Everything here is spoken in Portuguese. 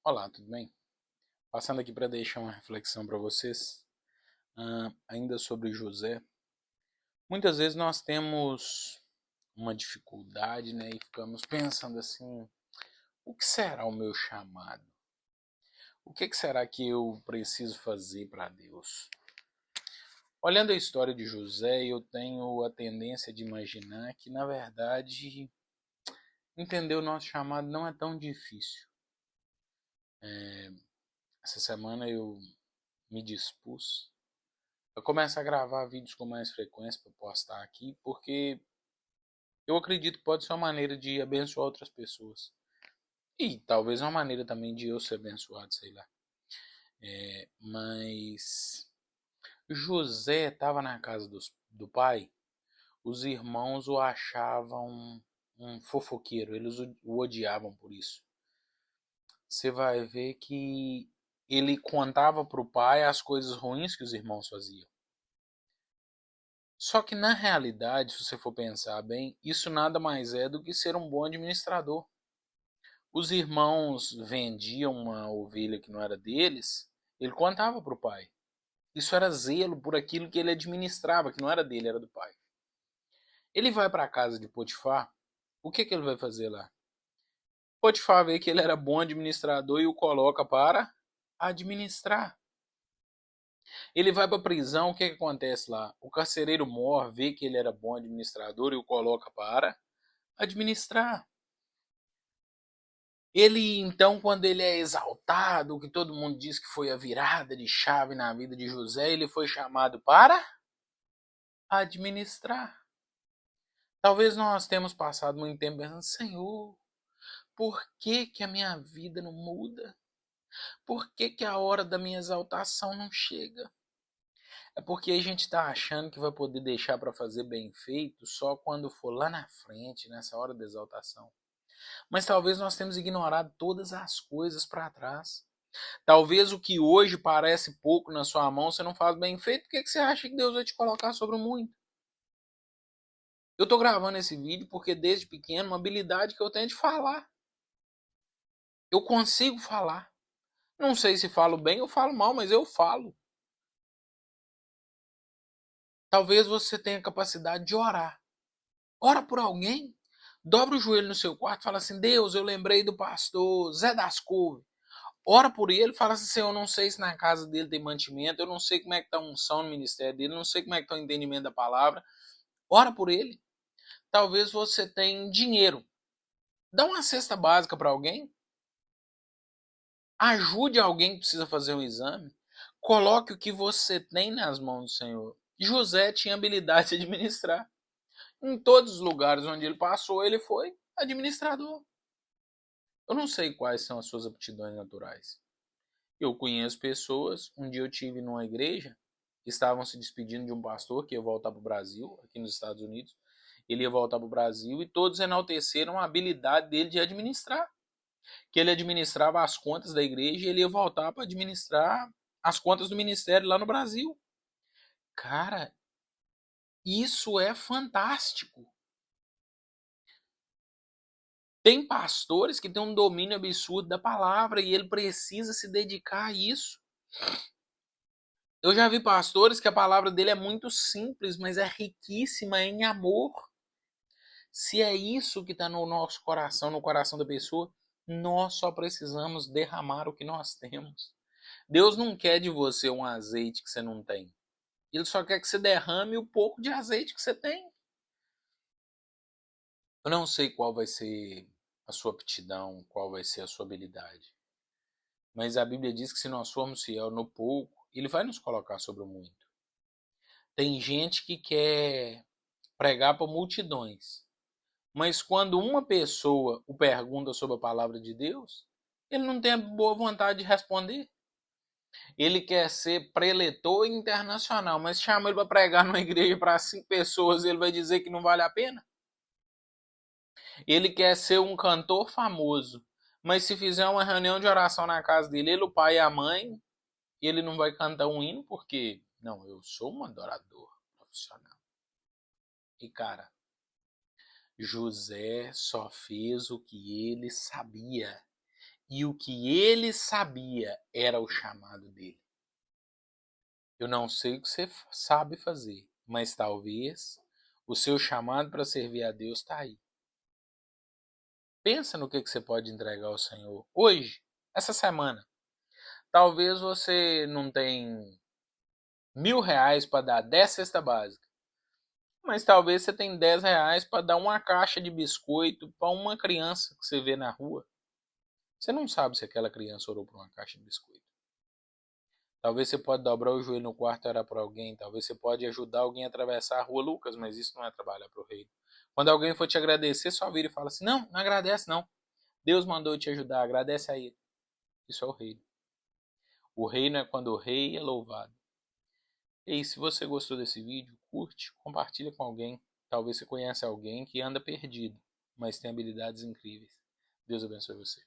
Olá, tudo bem? Passando aqui para deixar uma reflexão para vocês, ainda sobre José. Muitas vezes nós temos uma dificuldade, né, e ficamos pensando assim: o que será o meu chamado? O que será que eu preciso fazer para Deus? Olhando a história de José, eu tenho a tendência de imaginar que, na verdade, entender o nosso chamado não é tão difícil. Essa semana eu me dispus eu começo a gravar vídeos com mais frequência para postar aqui, porque eu acredito que pode ser uma maneira de abençoar outras pessoas. E talvez uma maneira também de eu ser abençoado, sei lá. Mas José estava na casa do pai, os irmãos o achavam um fofoqueiro, eles o odiavam por isso. Você vai ver que ele contava para o pai as coisas ruins que os irmãos faziam. Só que na realidade, se você for pensar bem, isso nada mais é do que ser um bom administrador. Os irmãos vendiam uma ovelha que não era deles, ele contava para o pai. Isso era zelo por aquilo que ele administrava, que não era dele, era do pai. Ele vai para a casa de Potifar, o que ele vai fazer lá? Potifar vê que ele era bom administrador e o coloca para administrar. Ele vai para a prisão, o que acontece lá? O carcereiro mor vê que ele era bom administrador e o coloca para administrar. Ele, então, quando ele é exaltado, que todo mundo diz que foi a virada de chave na vida de José, ele foi chamado para administrar. Talvez nós temos passado muito tempo pensando, Senhor, por que que a minha vida não muda? Por que que a hora da minha exaltação não chega? É porque a gente está achando que vai poder deixar para fazer bem feito só quando for lá na frente, nessa hora da exaltação. Mas talvez nós temos ignorado todas as coisas para trás. Talvez o que hoje parece pouco na sua mão, você não faz bem feito, por que você acha que Deus vai te colocar sobre o muito? Eu estou gravando esse vídeo porque desde pequeno, uma habilidade que eu tenho é de falar. Eu consigo falar. Não sei se falo bem ou falo mal, mas eu falo. Talvez você tenha capacidade de orar. Ora por alguém. Dobra o joelho no seu quarto e fala assim, Deus, eu lembrei do pastor Zé das Couves. Ora por ele, fala assim, Senhor, eu não sei se na casa dele tem mantimento, eu não sei como é que está a unção no ministério dele, eu não sei como é que está o entendimento da palavra. Ora por ele. Talvez você tenha dinheiro. Dá uma cesta básica para alguém. Ajude alguém que precisa fazer um exame. Coloque o que você tem nas mãos do Senhor. José tinha habilidade de administrar. Em todos os lugares onde ele passou, ele foi administrador. Eu não sei quais são as suas aptidões naturais. Eu conheço pessoas, um dia eu tive numa igreja, estavam se despedindo de um pastor que ia voltar para o Brasil, aqui nos Estados Unidos. Ele ia voltar para o Brasil e todos enalteceram a habilidade dele de administrar. Que ele administrava as contas da igreja e ele ia voltar para administrar as contas do ministério lá no Brasil. Cara, isso é fantástico. Tem pastores que têm um domínio absurdo da palavra e ele precisa se dedicar a isso. Eu já vi pastores que a palavra dele é muito simples, mas é riquíssima em amor. Se é isso que está no nosso coração, no coração da pessoa, nós só precisamos derramar o que nós temos. Deus não quer de você um azeite que você não tem. Ele só quer que você derrame o pouco de azeite que você tem. Eu não sei qual vai ser a sua aptidão, qual vai ser a sua habilidade. Mas a Bíblia diz que se nós formos fiel no pouco, ele vai nos colocar sobre o muito. Tem gente que quer pregar para multidões. Mas quando uma pessoa o pergunta sobre a palavra de Deus, ele não tem a boa vontade de responder. Ele quer ser preletor internacional, mas chama ele para pregar numa igreja para 5 pessoas, ele vai dizer que não vale a pena. Ele quer ser um cantor famoso, mas se fizer uma reunião de oração na casa dele, ele, o pai e a mãe, ele não vai cantar um hino porque, não, eu sou um adorador profissional. E cara, José só fez o que ele sabia. E o que ele sabia era o chamado dele. Eu não sei o que você sabe fazer, mas talvez o seu chamado para servir a Deus está aí. Pensa no que você pode entregar ao Senhor hoje, essa semana. Talvez você não tenha R$ 1.000 para dar 10 cestas básicas, mas talvez você tenha R$ 10 para dar uma caixa de biscoito para uma criança que você vê na rua. Você não sabe se aquela criança orou por uma caixa de biscoito. Talvez você pode dobrar o joelho no quarto e orar por alguém. Talvez você pode ajudar alguém a atravessar a rua, Lucas, mas isso não é trabalhar para o reino. Quando alguém for te agradecer, só vira e fala assim, não, não agradece não. Deus mandou te ajudar, agradece a ele. Isso é o reino. O reino é quando o rei é louvado. E se você gostou desse vídeo, curte, compartilha com alguém. Talvez você conheça alguém que anda perdido, mas tem habilidades incríveis. Deus abençoe você.